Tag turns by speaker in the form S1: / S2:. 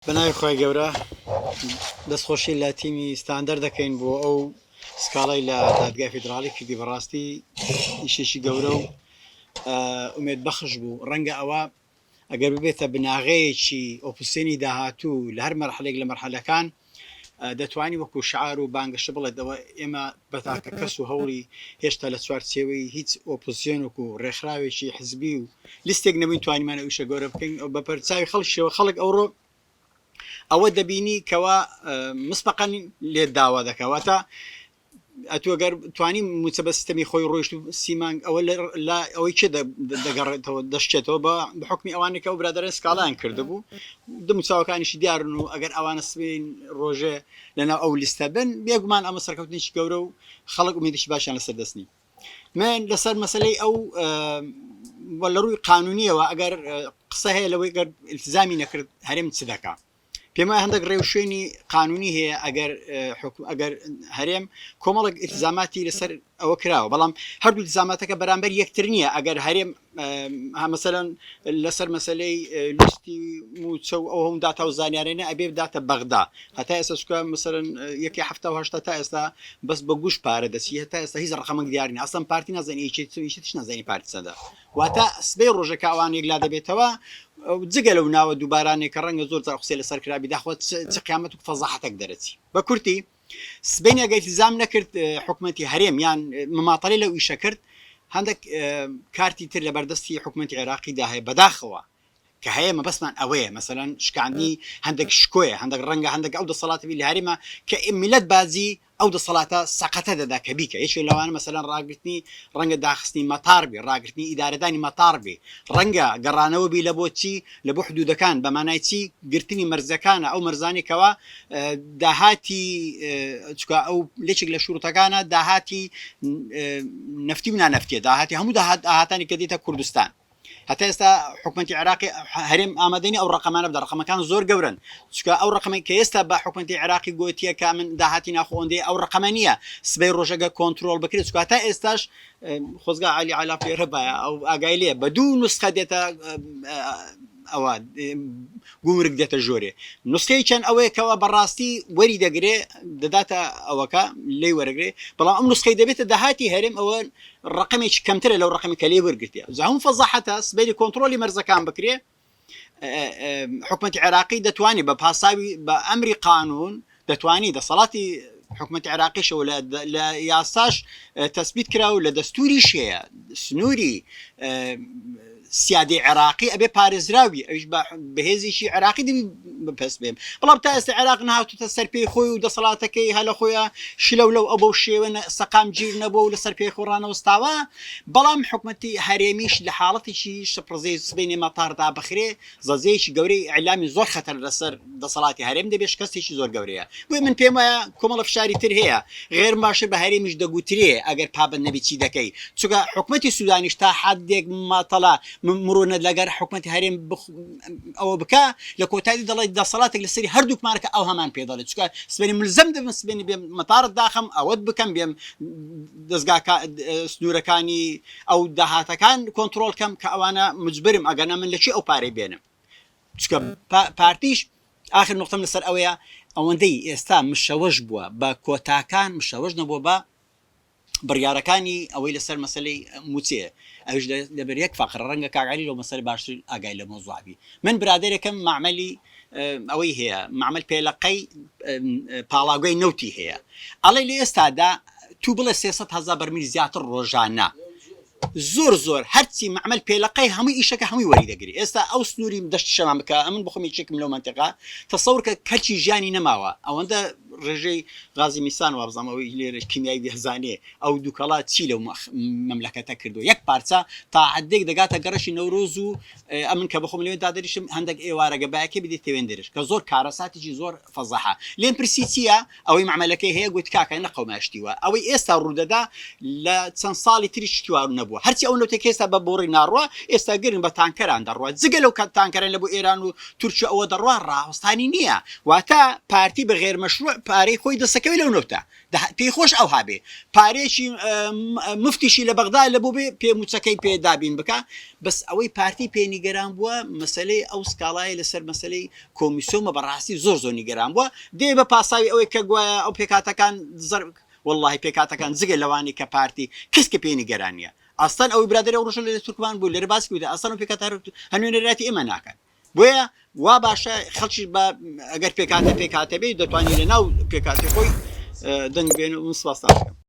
S1: بەناوی خۆی گەورە دەستخۆشی لە تیمی ستاندەر دەکەین بۆ ئەو سکاڵی لە دادگای فیدراڵی کردی بەڕاستی ئیشێکی گەورە و ئومێد بەخش بوو ڕەنگە ئەوە ئەگەر ببێتە بناغەیەکی ئۆپسیۆنی داهاتوو لە هەر مەرحلێک لە مەرحلەکان دەتوانی وەکو شعار و بانگەشە بڵێتەوە ئێمە بەتاکە کەس و هەوڵی هێشتا لە چوارچێوەی هیچ ئۆپۆزیۆنێک و ڕێکخراوێکی حزبی و لیستێک نەبووین توانیمانە ئەوشە گەورە بکەین بە پەرچاوی خەڵکیەوە خەڵک ئەوڕۆ ئەوە دەبینی کەوا مسبقەن لێ داوا دەکەواتە ئەتوەگەر توانی موچە بە سیستەمی خۆی ڕۆیشت و سیمانگ ئەوە لە ئەوەی چێ دەگەڕێتەوە دەشتێتەوە بە حکمی ئەوانێکە و برادرن سکاڵیان کردبوو دموچاوەکانیشی دیارن و ئەگەر ئەوانە سبین ڕۆژێ لەناو ئەو لیستە بن بێگومان ئەمە سەرکەوتنیی گەورە و خەڵک ومیدیشی باشیان لەسەر دەستنی من لەسەر مەسلەی ئەو لە ڕووی قانونیەوە ئەگەر قسە هەیە لەوەی گەر التزامی نەکرد هەرێم چ دەکا پێم هەندێک ڕێو شوێنی قانونی هەیە ئەگەر هەرێم کۆمەڵک ئیلتزاماتی لەسەر ئەوە کراوە بەڵام هەردوو التزاماتەکە بەرامبەر یەکتر نییە ئەگەر هەرێم مەسەلەن لەسەر مەسلەی لیستی موچە و ئەو هەم داتا و زانیارێنە ئەبێ بداتە بەغدا هەتا ئێستا سوکە مەسەلەن یەکی هەفتا و هەشتا تا ئێستا بەس بە گوش پارە دەچی هەتا ئێستا هیچ ڕقەمەک دیار نین ئەسڵەن پارتی نازانانی چیتش نازانی پارتی چەندە واتە سبەی ڕۆژەکە ئەوان یەکلا دەبێتەوە جگە لەو ناوە دووبارانێک کە ڕەنگە زۆر قسەی لەسەر کرابی داخوات چ قیامەت و فەزاحەتێک دەرەچی بە کورتی سبەی ئەگەر التزام نەکرد حکومەتی هەرێم یان مماطەڵەی لەو ئیشە کرد هەندێک کارتی تر لە بەردەستی حکومەتی عێراقیدا هەیە بەداخەوە کە هەیە مەبەسمان ئەوەیە مەسەلەن شکاندنی هەندێک شکۆیە هەندێک ڕەنگە هەندێک ئەو دەسەڵاتی لە هەرێمە کە میلەت بازی ئەو دەسەڵاتە سەقەتە دەدا کە بیکە یەکێک لەوانە مەسەلەن ڕاگررتنی ڕەنگە داخستنی مەتار بێ ڕاگررتنی ئیدارەدانی مەتار بێ ڕەنگە گەڕانەوە بی لە بۆ چی لە بۆ حدودەکان بەمانای چی گرتنی مەرزەکانە ئەو مەرزانێکەوە داهاتی چکە ئەو لێچێک لە شوڕەکانە داهاتی نفتی و نانەفتیە داهاتی هەموو داهاتانی کە دێتە کوردستان هەتا ئێستا حکومەتی عێراقی هەرێم ئامادەنی ئەو ڕقەمانە بدە ڕقەمەکان زۆر گەورن چکە ئەو ڕقەمەی کە ئێستا بە حکومەتی عێراقی گوتیە کە من داهاتی ناخۆندێ ئەو ڕقەمە نییە سبەی ڕۆژەکە کۆنتترۆل بکرێت چکە تا ئێستاش خۆزگا علی علاپێرە بایە ئەو ئاگای لێ بە دوو نسخە دێتە ئەوە گومرگ دێتە ژۆرێ نسخەی چەند ئەوەیەکەوە بەڕاستی وەری دەگرێ دەداتە ئەوەکە لێ وەرەگرێ بەڵام ئەم نسخەی دەبێتە داهاتی هەرێم ئەوە ڕقمێکی کەمترە لەو ڕقمی کە لێ وەرگرتیە زەهم فەزاحەتە سبەی کۆنتترۆلی مەرزەکان بکرێ حکومەتی عێراقی دەتوانێت بە پاساوی بە ئەمری قانون دەتوانی دەسەڵاتی حکومەتی عێراقیشەوە لە یاساش تەسبیت کرا و لە دەستوریش هەیە سنووری سیادی عێراقی ئەبێ پارێزراوی ئەوش بەهێزیشی عێراقی دەبی بەپەس بێم بەڵام تا ئێستا عێراق نهاتوتە سەر پێی خۆی و دەسەڵاتەکەی هەلە خۆیان شلە لەو ئەو بەو شێوە سەقام گیر نەبوو و لەسەر پێی خۆڕانەوەستاوە بەڵام حکومەتی هەرێمیش لە حاڵەتێکی شپڕزەی سبەینێ مەتاردا بخرێ زەزەیەکی گەورەی ئەعلامی زۆر خەتەر لەسەر دەسەڵاتی هەرێم دەبێت کەسێکی زۆر گەورەیە بۆی من پێم وایە کۆمەڵە فشاری تر هەیە غێر باشە بە هەرێمیش دەگوترێ ئەگەر پابند نەبی چی دەکەی چونکە حکومەتی سودانیش تا حدێک ماتەڵا مرۆنە لەگەر حکومەتی هەرێم ئەوە بکە لە کۆتایی دەڵێت دەسەڵاتێک لەسەری هەردووکمانەکە ئەو هەمان پێ دەڵێت چکە سبەی ملزەم دەبن سبەی بێم مەتارت داخەم ئەوەت بکەم بێم دەستگا سنوورەکانی ئەو داهاتەکان کۆنتترۆل کەم کە ئەوانە مجبرم ئەگەنە من لەچی ئەو پارەی بێنم چکە پارتیش آخر نقطەم لەسەر ئەوەیە ئەوەندەی ئێستا مشەوەش بووە بە کۆتاکان مشەوەش نەبووە بە بڕیارەکانی ئەوەی لەسەر مەسلەی موچێ ئەوش لەبەر یەک فەقر ڕەنگە کاگالی لەو مەسەر باشتر ئاگای لە مۆزوعبی من برادێرەکەم معمەلی ئەوەی هەیە معمەل پێلەقەی پاڵاگوی نەوتی هەیە ئەڵێ لە ئێستادا تو بڵێ 300,000 بەرمیل زیاتر ڕۆژانە زۆر هەرچی معمەل پێلەقەی هەمووی ئیشەکە هەمووی وەری دەگری ئێستا ئەو سنووری دەشت شەمان بکە ئەمن بخۆمی چێکم لەو منتیقا تەسەورکە کەچی ژیانی نەماوە ئەوەندە ڕێژەی غازی میسان وابزانەوەی لێرە کیمیایی بێزانێ ئەو دووکەڵات چی لەو مەملەکەتە کردو یەک پارچە تا حدێک دەگاتە گەڕەشی نەورۆز و ئەمن کە بخۆم لەوێن دادەریشم هەندێک ئێوارەگە باەکە بدێت تێوێن دەرش کە زۆر کارەساتێکی زۆر فەزەحە لێم پرسی چییە ئەوەی معمەلەکەی هەیە گوت کاکە نەقەوماشتیوە ئەوەی ئێستا ڕوودەدا لە چەند ساڵی تریش تیوار نەبووە هەرچی ئەو نوتێک ئێستا بە بۆڕی ناڕوە ئێستا گرن بە تانکەران دەڕوە جگە لەو کە تانکەران لە بۆ ئێران و تورکیا ئەوە دەڕوا ڕاوەستانی نییە واتە پارتی بە غێر مەشروع
S2: پارەی خۆی دەسەکەوی لەو نەوتە پێی خۆش ئەو هابێ پارێکی مفتیشی لە بەغدا لە بۆ بێ پێموچەکەی پێدابین بکە بەس ئەوەی پارتی پێنیگەران بووە مەسلەی ئەو سکاڵای لەسەر مەسلەی کۆمیسیۆمە بەڕاستی زۆر نیگەران بووە دێ بە پاساوی ئەوەی کە گوایە ئەو پێکاتەکان والله پێکاتەکان جگە لەوانی کە پارتی کەسکە پێنیگەرانیە ئاستان ئەوی برادری ئەو ڕۆژە لە تورکمان بوو لێرە باسی ودا ئاستان و پێکات هەنوێنەراتی ئێمە ناکەن بۆیە وا باشە خەڵکی ئەگەر پێکاتە بێ دەتوانانی لە ناو پێکاتی خۆی دەنگ بێن و سپاس دەکەم